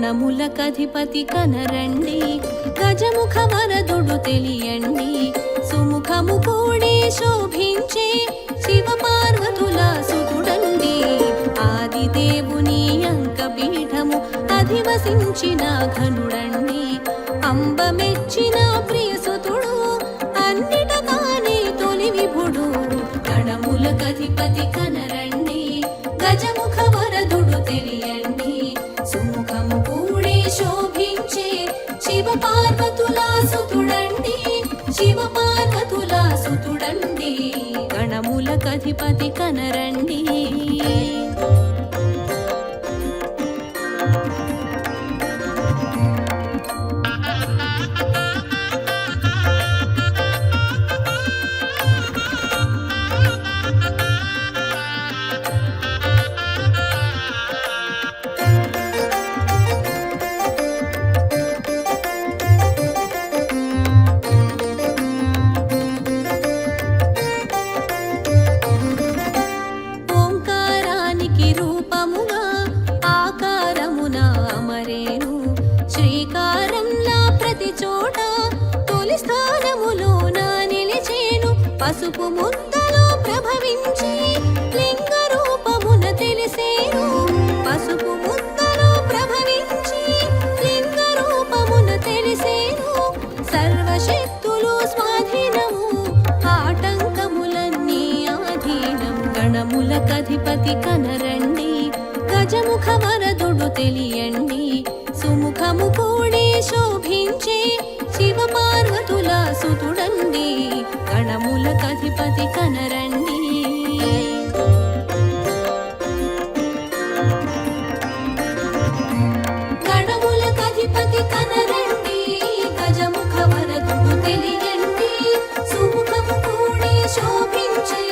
గణములకధిపతి కనరండి, గజముఖ వరదుడు తెలియండి, సుముఖము కూడి శోభించే శివ పార్వతుల సుతుడండి. ఆదిదేవుని అంకపీఠము అధివసించిన ఘనుడండి, అంబ మెచ్చిన ప్రియసుతుడు, అన్నిటగానే తొలి విభుడు. గణములకధిపతి కనరండి, గజముఖ వరదుడు తెలియండి, సుముఖము కూడి శోభించే శివ పార్వతుల సుతుడండి, శివ పార్వతుల సుతుడండి. గణములకధిపతి కనరండి. పసుపు ముద్దలో ప్రభవించి లింగ రూపమున తెలిసేను, పసుపు ముద్దలో ప్రభవించి లింగ రూపమున తెలిసేను. సర్వశక్తులు స్వాధీనము, ఆటంకములన్నీ ఆధీనం. గణములకధిపతి కనరండి, గజముఖ వరదుడు తెలియండి, సుముఖము కూడి శోభించే శివ పార్వతుల సుతుడండి. గణములకధిపతి కనరండి. గణములకధిపతి కనరండి, గజముఖ వరదుడు తెలియండి, సుముఖము కూడి శోభించే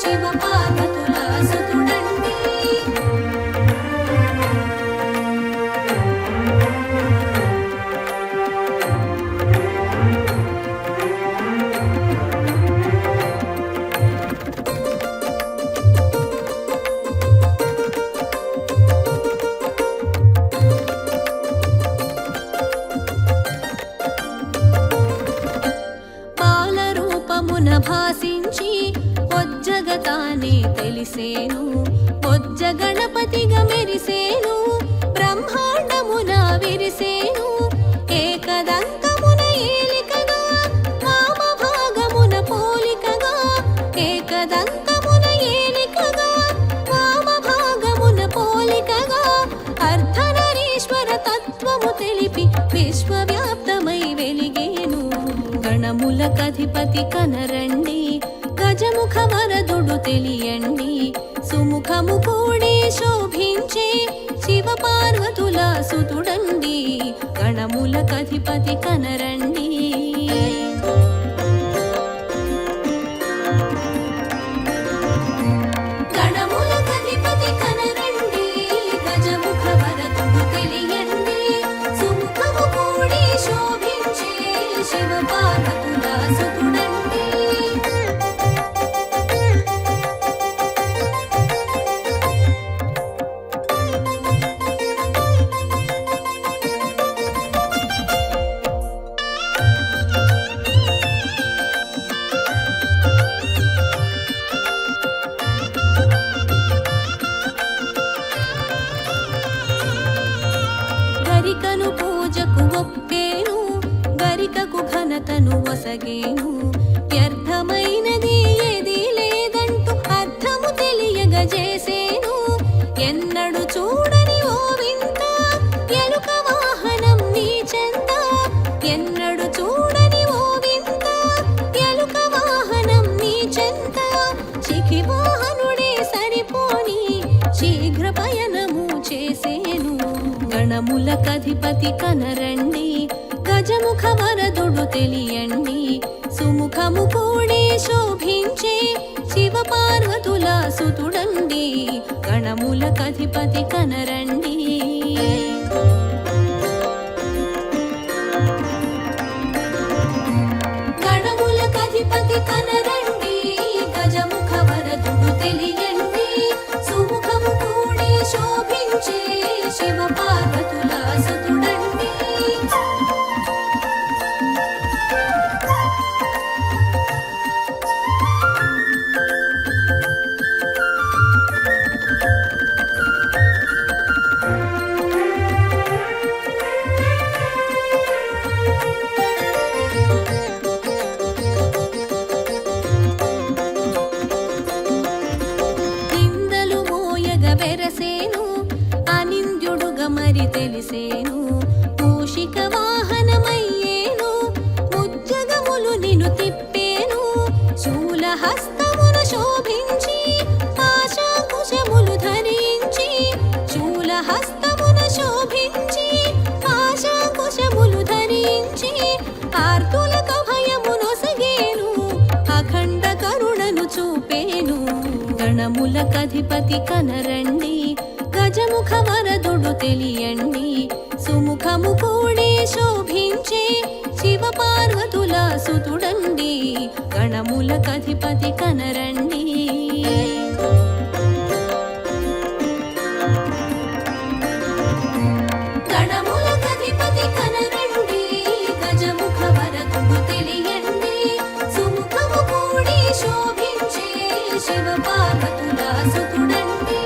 శివ పార్వతుల సుతుడండి. భాసించి ఒజ్జగతానే తెలిసేను, ఒజ్జ గణపతిగా మెరిసేను, బ్రహ్మాండమున విరిసేను. ఏకదంతమున ఏలికగా, వామ భాగమున పోలికగా, ఏకదంతమున ఏలికగా, వామ భాగమున పోలికగా. అర్ధనరీశ్వర తత్వము తెలిపి విశ్వవ్యాప్తమై వెలిగేను. గణములకధిపతి కనరండి, గజముఖ వరదుడు తెలియండి, సుముఖము కూడి శోభించే శివ పార్వతుల సుతుడండి. గణములకధిపతి కనరండి. గణములకధిపతి కనరండి, గజముఖ వరదుడు తెలియండి, సుముఖము కూడి శోభించే శివ పార్వతుల సుతుడండి. గరికను పూజకు ఒప్పేను, గరికకు ఘనతను వసగేను. వ్యర్థమైనది ఏది లేదంటూ అర్థము తెలియగజేసేను. ఎన్నడు చూడని ఓ వింత ఎలుక వాహనం నీ చెంత, ఎన్నడు చూడని ఓ వింత ఎలుక వాహనం నీ చెంత. చికి వాహనుడే సరిపోని శీఘ్ర పయనము చేసేను. గణములకధిపతి కనరండి, గజముఖ వరదుడు తెలియండి, సుముఖము కూడి శోభించే శివ పార్వతుల సుతుడండి. గణములకధిపతి కనరండి. గణములకధిపతి కనరండి, గజముఖ వరదుడు తెలియండి, సుముఖము కూడి శోభించే శివ పార్వతుల సుతుడండి. తెలిసేను మూషిక వాహనమయ్యేను ముజ్జగములు నిన్ను తిప్పేను శూలహస్తమున శోభించి పాశాకుశములు ధరించి శూలహస్తమున శోభించి పాశాకుశములు ధరించి ఆర్తులకు భయమునొసగేను అఖండ కరుణను చూపేను గణములకధిపతి కనరండి గజముఖ వరదుడు తెలియండి సుముఖము కూడే శోభించే శివ పార్వతుల సుతుడండి గణములకధిపతి కనరండి గణములకధిపతి కనరండి గజముఖ వరదుడు తెలియండి సుముఖము కూడే శోభించే శివ పార్వతుల సుతుడండి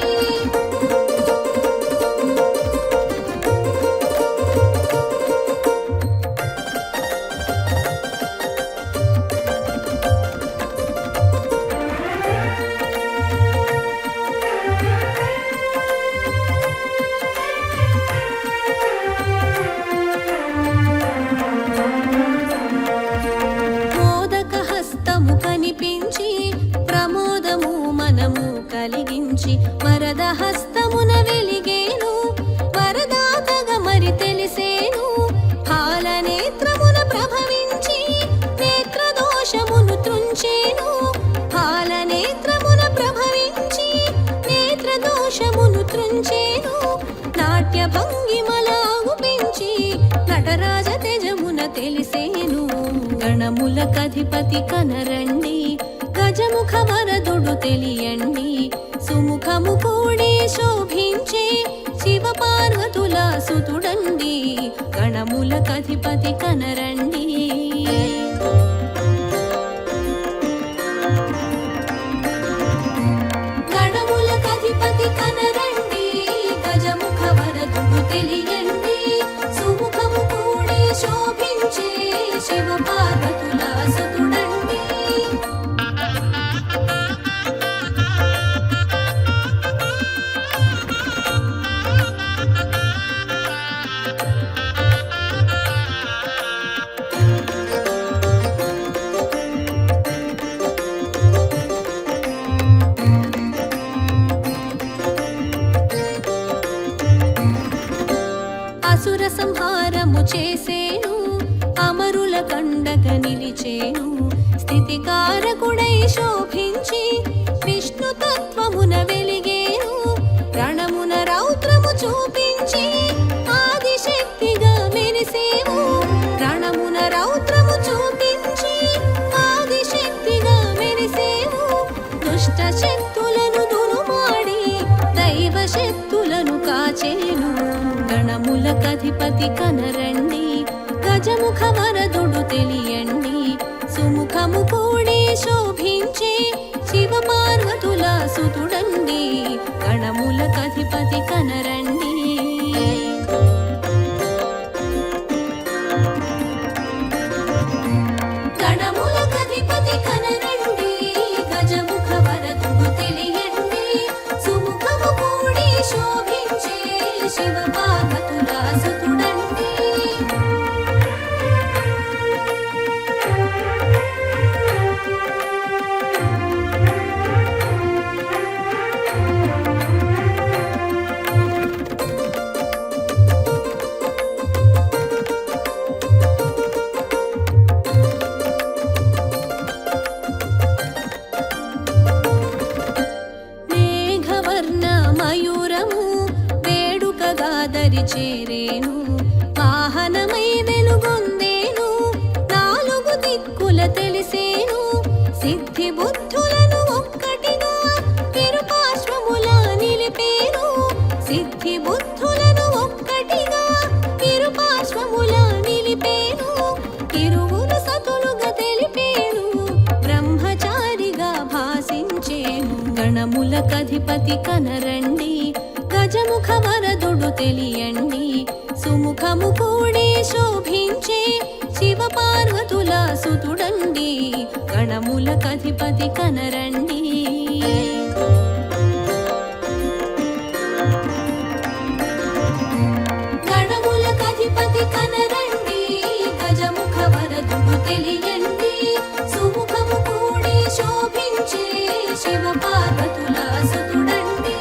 మోదక హస్తము కనిపించి ప్రమోదము మనము కలిగించి వరద హస్తమున వెలిగేను వరదాతగా మరి తెలిసేను పాలనేత్రమున ప్రభవించి నేత్రదోషమును త్రుంచేను పాలనేత్రమున ప్రభవించి నేత్రదోషమును త్రుంచేను నాట్య భంగిమలాగు పెంచి నటరాజ తేజమున తెలిసేను గణములకధిపతి కనరండి గజముఖ వరదుడు తెలియండి సుముఖము కూడే శోభించే శివ పార్వతుల సుతుడండి గణములకధిపతి కనరండి గణములకధిపతి కనరండి గజముఖ వరదుడు తెలియండి సుముఖము కూడే శోభించే శివ పార్వతుల సుతుడండి అసుర సంహారము చేసేను అమరుల కండగా నిలిచేను స్థితికారకుడై శోభించి విష్ణు తత్వమున వెలిగేను రణమున రౌద్రము చూపించి ఆదిశక్తిగా మెరిసేవు రణమున రౌద్రము చూపించి ఆదిశక్తిగా మెరిసేవు దుష్ట శక్తులను దురుమాడి దైవ శక్తులను కాచేను గణములకధిపతి కనరండి గజముఖ వరదుడు తెలియండి సుముఖము కూడే శోభించే శివ పార్వతుల సుతుడండి గణములకధిపతి కనరండి గణములకధిపతి కనరండి గజముఖ వరదుడు తెలియండి సుముఖము కూడే శోభించే శివ పార్వతుల సుతుడండి మేఘవర్ణ మయూరము వేడుకగా దరి చేరేను వాహనమై వెలుగొందేను నాలుగు దిక్కుల తెలిసేను సిద్ధి బుద్ధులను ఒక్కటిగా ఇరుపార్శ్వముల నిలిపేను సిద్ధి బుద్ధులను ఒక్కటిగా ఇరుపార్శ్వముల నిలిపేను ఇరువురు సతులుగా తెలిపేను బ్రహ్మచారిగా భాసించేను గణములకధిపతి కనరండి గజముఖ వరదుడు తెలియండి సుముఖము కూడే శోభించే శివ పార్వతుల సుతుడండి గణములకధిపతి కనరండి శివపార్వతుల సుతుడండి.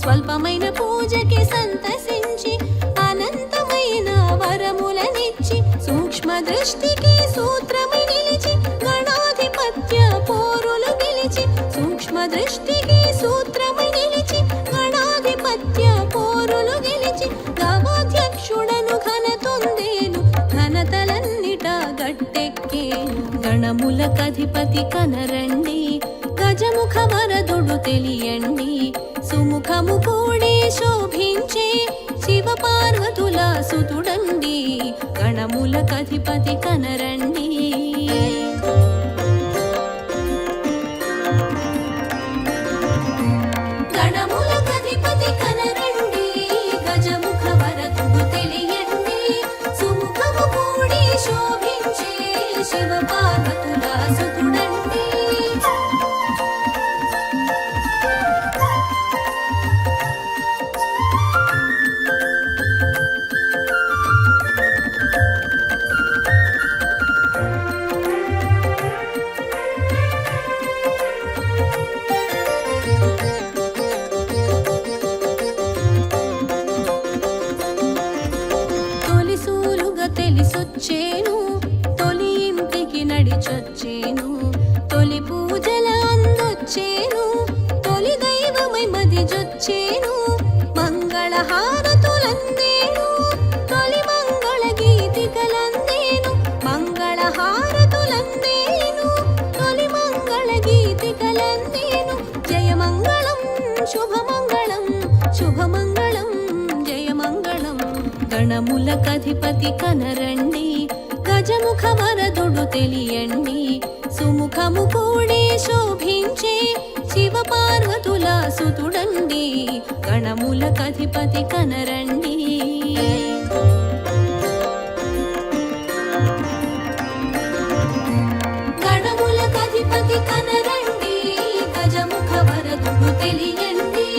స్వల్పమైన పూజకి సంతసించి అనంతమైన వరములనిచ్చి సూక్ష్మ దృష్టికి సూత్రమై నిలిచి గణాధిపత్య పోరులు గెలిచి సూక్ష్మ దృష్టికి సూత్రమై నిలిచి గణాధిపత్య పోరులు గెలిచి గవాధ్యక్షుడను ఘనతొందేను ఘనతలన్నిట గట్టెక్కేను. గణములకధిపతి కనరండి గజముఖ వరదుడు తెలియండి. సుముఖము కూడి శోభించే శివపార్వతుల సుతుడండి. గణములకధిపతి కనరండి. గణములకధిపతి కనరండి గజముఖ వరదుడు తెలియండి. సుముఖము కూడి శోభించే శివపార్వతుల సుతుడండి. తెలిసొచ్చేను తొలి ఇంటికి నడిచొచ్చేను. తొలి పూజల అందొచ్చేను తొలి దైవమై మదిజొచ్చేను. మంగళ హారతులందేను తొలి మంగళ గీతికలందేను. మంగళ హారతులందేను తొలి మంగళ గీతికలందేను. జయమంగళం శుభమంగళం శుభమంగళం జయమంగళం. గణములకధిపతి కనరండి గజముఖ వరదుడు తెలియండి. సుముఖము కూడి శోభించే శివపార్వతుల సుతుడండి. గణములకధిపతి కనరండి. గణములకధిపతి కనరండి గజముఖ వరదుడు తెలియండి.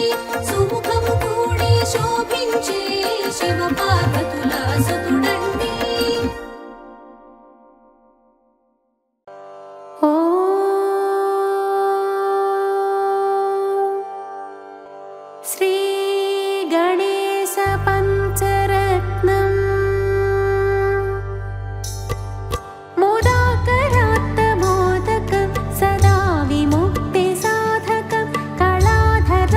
సుముఖము కూడి శోభించే శివపార్వతుల సుతుడండి. శ్రీ గణేశ పంచరత్నం మోదాకరాత్త మోదకం సదా విముక్తి సాధకం కళాధర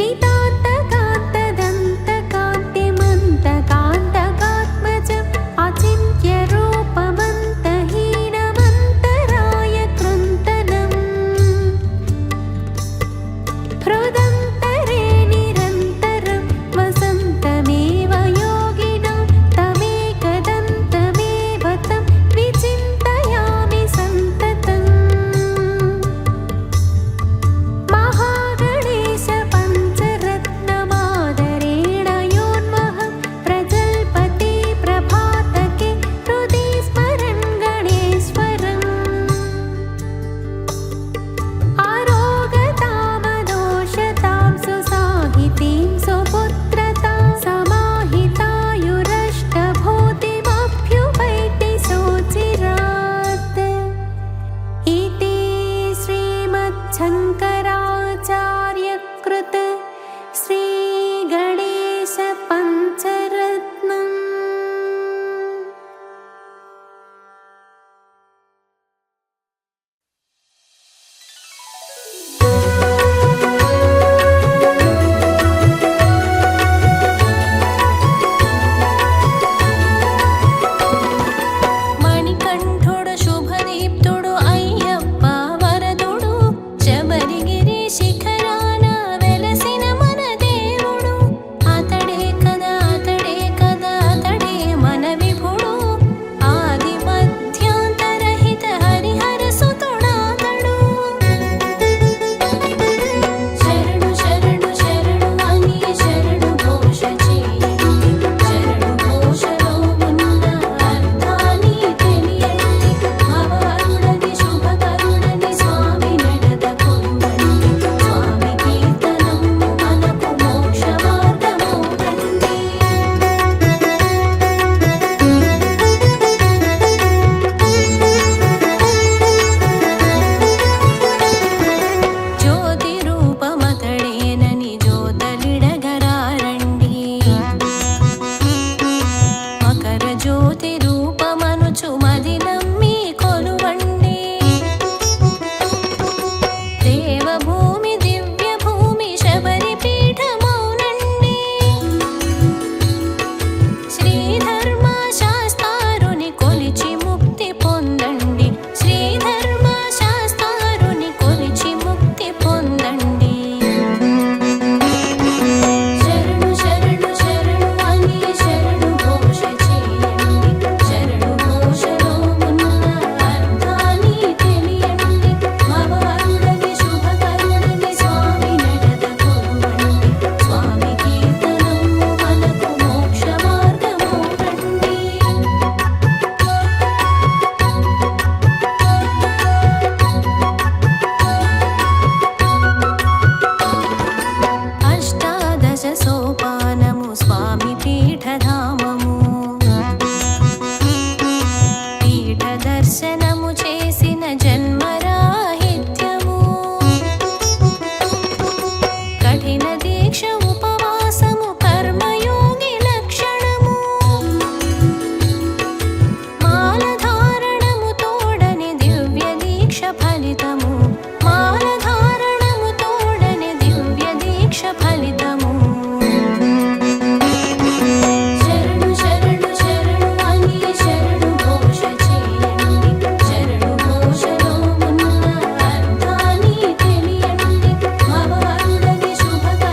हितान्तकान्तदन्तकान्तिमन्तकान्तकात्मजम् अचिन्त्यरूपमन्तहीनमन्तराय कृन्तनम् हृदन्तरे निरन्तरं वसन्तमेव योगिनां तमेकदन्तमेव तं विचिन्तयामि सन्ततम् महागणेश पञ्चरत्नमादरेण योन्महं प्रजल्पति प्रभातके हृदि स्मरन् गणेश्वरम् आरोगतामदोषतां सुसाहितीं सुपुत्रतां समाहितायुरष्टभूतिमभ्युपैति सोचिरात् इति श्रीमच्छङ्कराचार्यकृत श्रीगणेशपञ्चरत्नम्। మణికంఠుడు శుభదీప్తుడు అయ్యప్ప వరదుడు శబరిగిరి శిఖరాన వెలసిన మన దేవుడు అతడే కదా అతడే కదా అతడే మన విభుడు ఆది మధ్యాంతరహిత హరిహర సుతుడాతడు శరణు శరణు శరణు అని శరణు ఘోష చేయండి శరణు ఘోషలో ఉన్న అర్థాన్ని తెలియండి భవరుడని శుభకరుడని స్వామి నడద పొందండి స్వామి కీర్తనము మనకు మోక్ష మార్గమవునండి జ్యోతి రూపమతడేనని జ్యోతలిడగరారండి మకర జ్యోతి రూపమనుచు మది నమ్మి కొలువండి దేవభూమి దివ్య భూమి శబరి పీఠమౌనండి శ్రీధర్మ శాస్త్రారుని కొలిచి ముక్తి పొందండి శ్రీధర్మ శాస్త్రారుని కొలిచి ముక్తి పొందండి శరణు శరణు శరణు అని శరణు ఘోష చేయండి శరణు ఘోషలో ఉన్న అర్థాన్ని తెలియండి భవరుడని శుభకరుడని స్వామి నడద కొలువండి స్వామి కీర్తనము మనకు మోక్ష మార్గమవునండి అష్టాదశ సోపానము స్వామి పీఠధామము పీఠ దర్శనము చేసిన జన్మరాహిత్యము కఠిన దీక్ష ఉపవాసము కర్మయోగి లక్షణము మాలధారణము తోడని దివ్య దీక్ష ఫలితము మాలధారణము తోడని దివ్య దీక్ష ఫలితము శరణు శరణు శరణు అని శరణు ఘోష చేయండి శరణు ఘోషలో ఉన్న అర్థాన్ని తెలియండి భవరుడని శుభకరుడని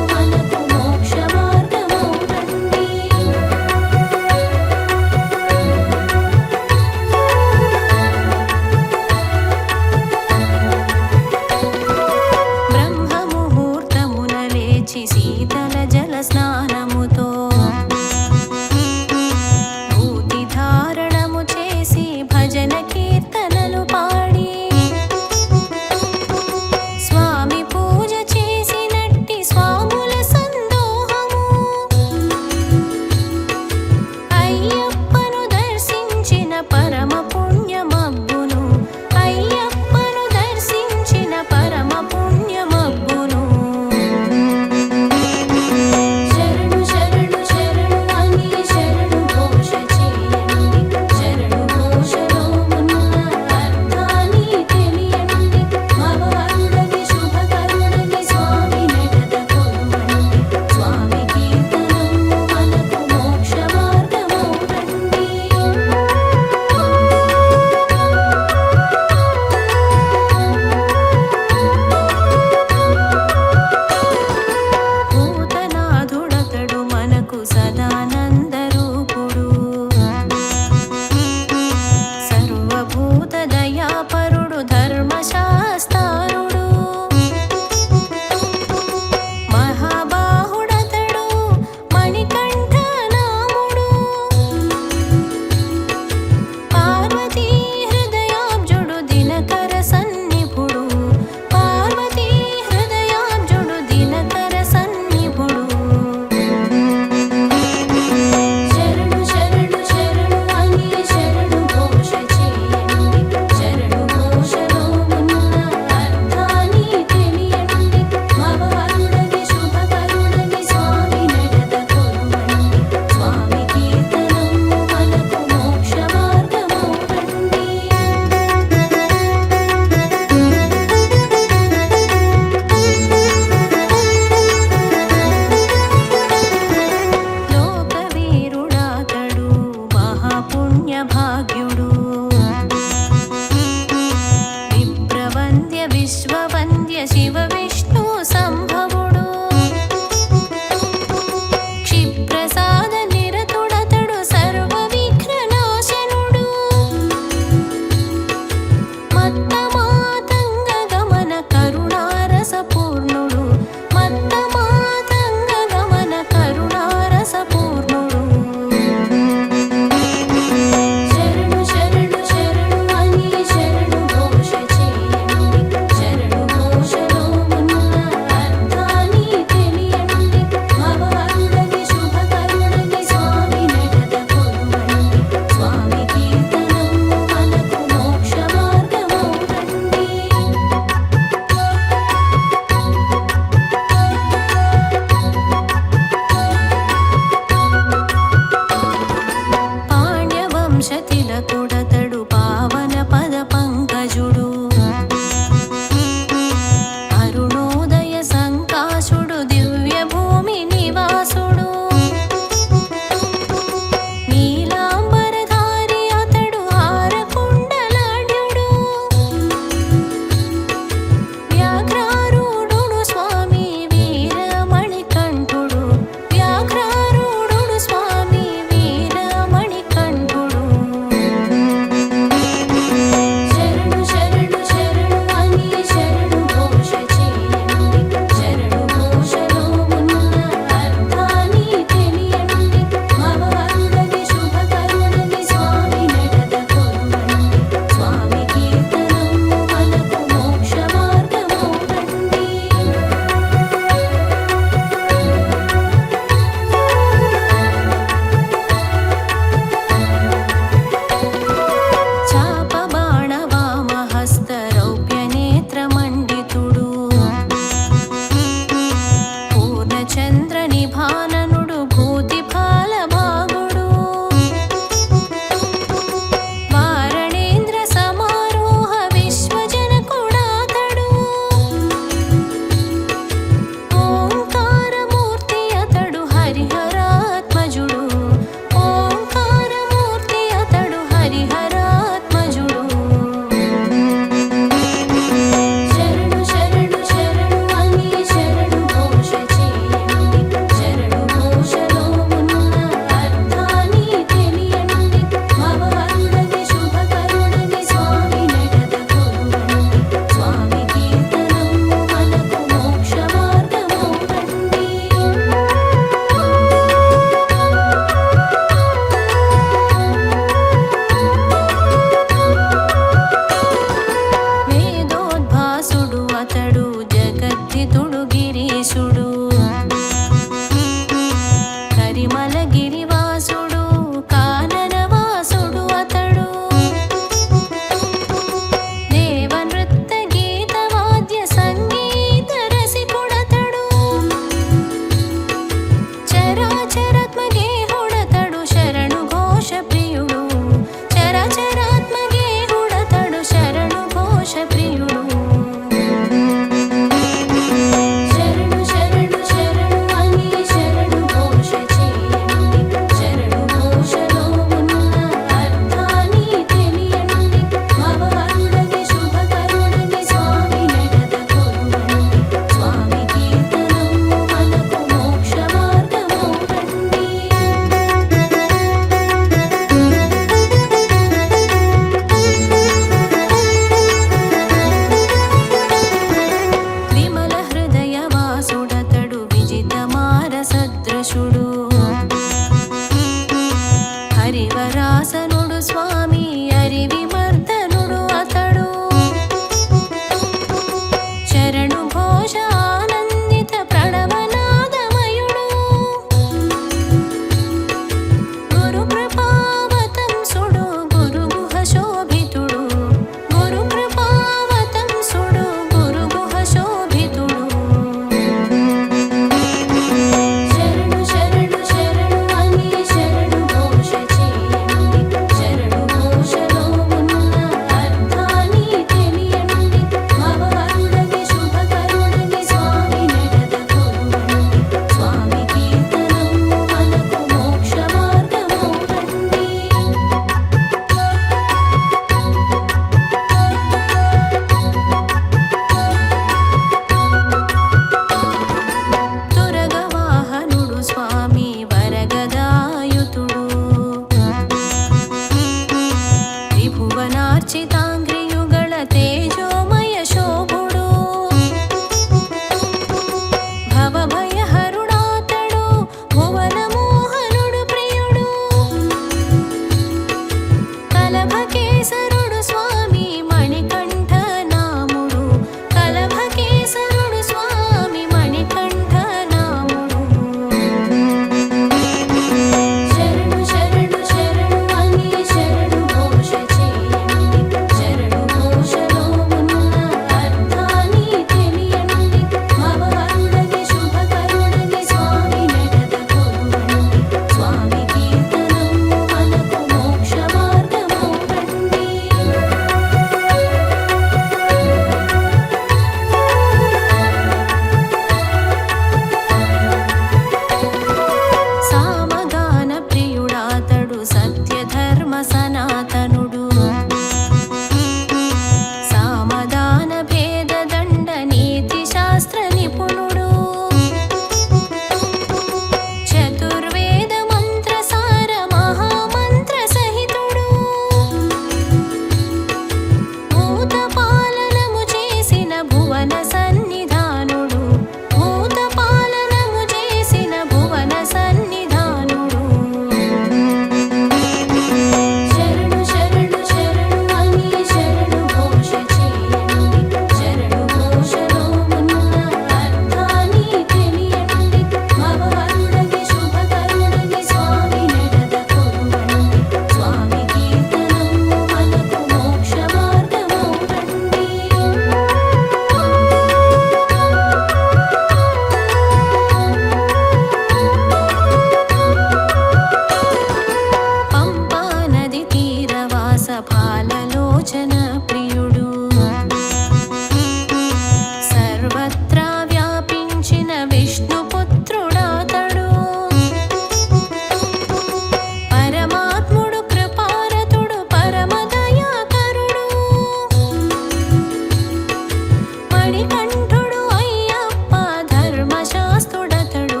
మణికంఠుడు అయ్యప్ప ధర్మశాస్త్రుడతడు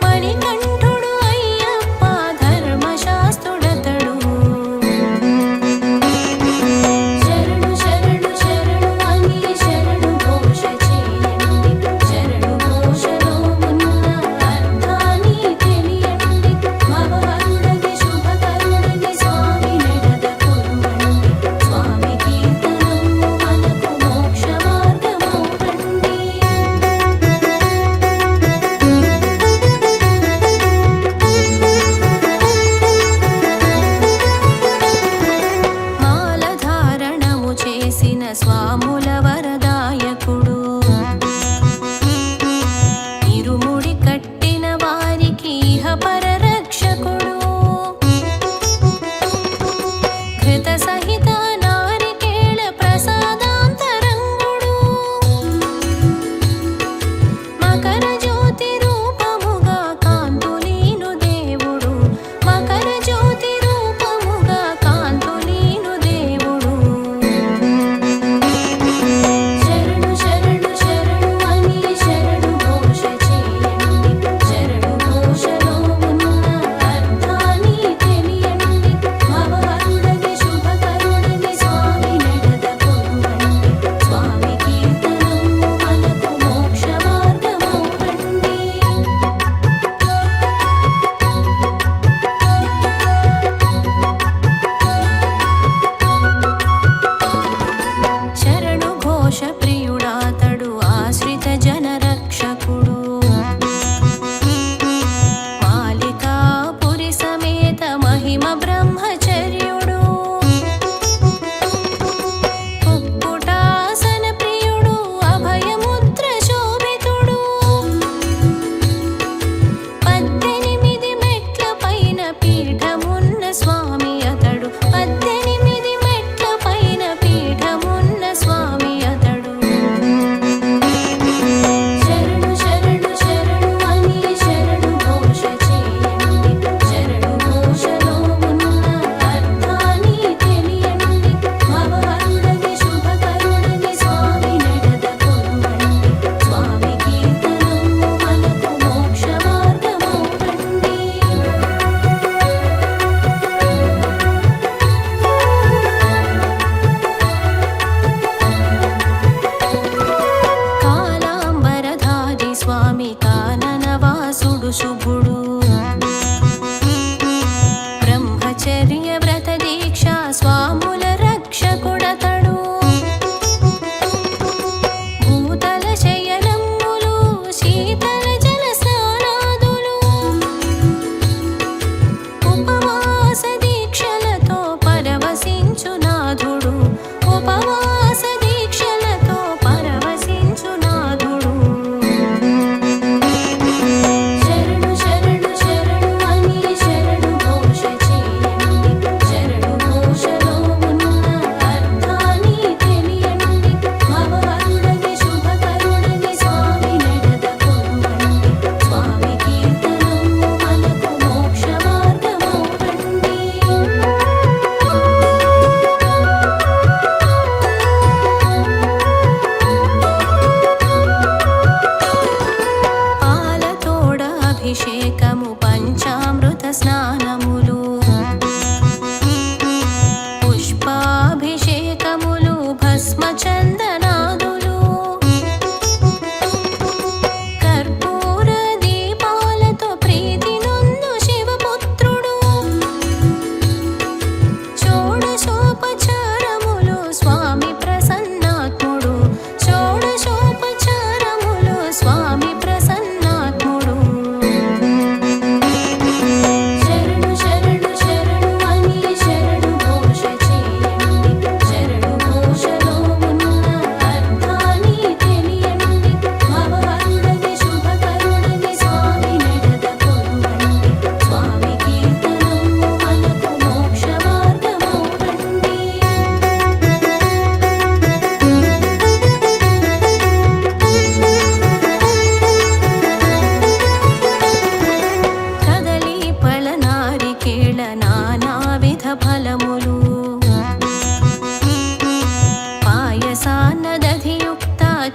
మణికంఠుడు అయ్యప్ప ధర్మశాస్త్రుడతడు శరణు శరణు శరణు అని శరణు ఘోష చేయండి శరణు ఘోషలో ఉన్న అర్థాన్ని తెలియండి భగవంతుడికి శుభకరుడికి స్వామి నెడద కొలువండి స్వామి కీర్తనము మనకు మోక్ష మార్గమౌనండి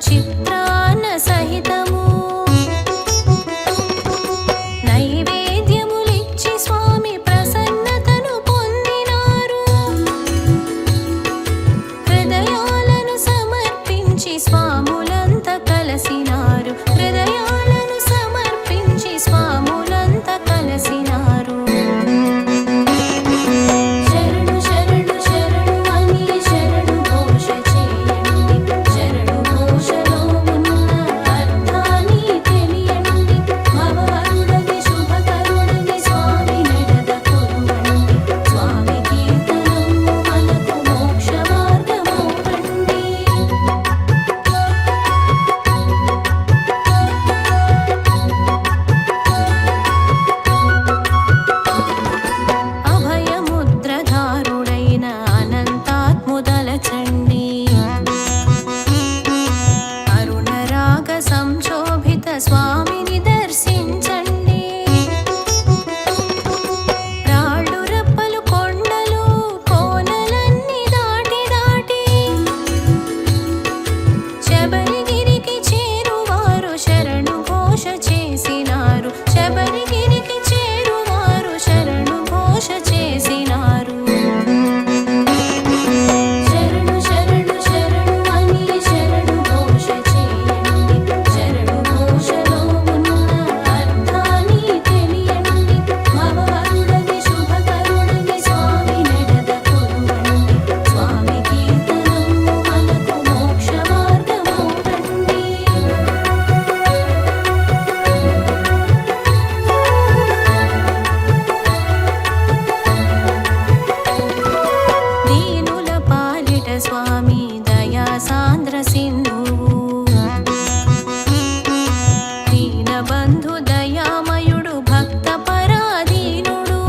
చిత్రాన్న సహితము నైవేద్యములిచ్చి స్వామి ప్రసన్నతను పొందినారు. హృదయాలను సమర్పించి స్వాములంత కలసినారు. హృదయాలను సమర్పించి స్వాములంత కలసినారు. శరణు శరణు శరణు అని శరణు ఘోష చేయండి. శరణు ఘోషలో ఉన్న అర్థాన్ని తెలియండి. భవహరుడని శుభకరుడని స్వామి నెడద కొలువండి. స్వామి కీర్తనము మనకు మోక్ష మార్గమౌనండి. అభయముద్రధారుడైన అనంతాత్ముదలచండి. అరుణరాగ సంశోభిత స్వామిని దర్శించండి. రాళ్ళు రప్పలు కొండలు కోనలన్నీ దాటి దాటి శబరిగిరికి చేరువారు శరణు ఘోష చేసినారు. శబరిగిరికి చేరువారు శరణు ఘోష చేసినారు. శరణు శరణు శరణు అని శరణు ఘోష చేయండి. శరణు ఘోషలో ఉన్న అర్థాన్ని తెలియండి. భవహరుడని శుభకరుడని స్వామి నెడద కొలువండి. స్వామి కీర్తనము మనకు మోక్ష మార్గమౌనండి. దీనుల పాలిట స్వామి దయా సాంద్ర సింధువు. దీనబంధు దయామయుడు భక్త పరాధీనుడు.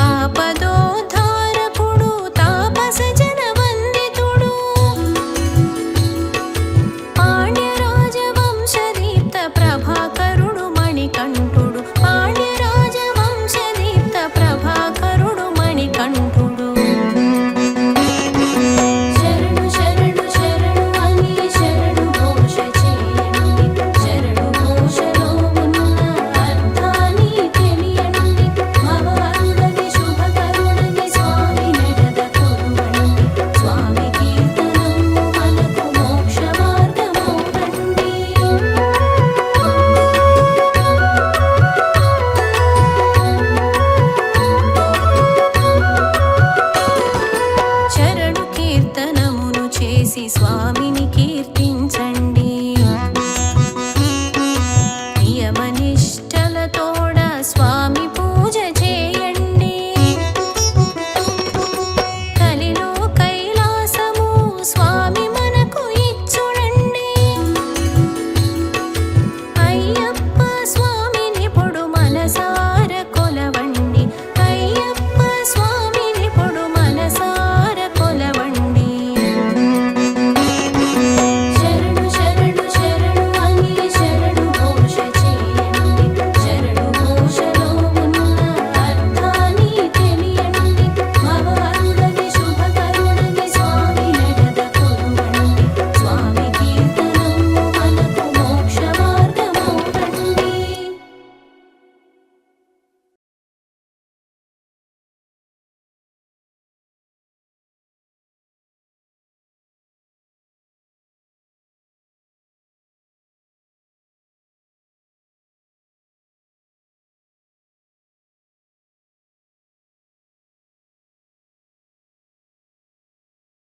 ఆపదోద్ధారకుడు తాపస జన వందితుడు. పాండ్యరాజ వంశదీప్త ప్రభాకరుడు మణికంఠుడు. పాండ్యరాజ వంశదీప్త ప్రభాకరుడు మణికంఠుడు. శరణు శరణు శరణు అని శరణు ఘోష చేయండి. శరణు ఘోషలో ఉన్న అర్థాన్ని తెలియండి. భవహరుడని శుభకరుడని స్వామి నెడద కొలువండి. స్వామి కీర్తనము మనకు మోక్ష మార్గమౌనండి. శరణు కీర్తనమును చేసి స్వామిని కీర్తించండి.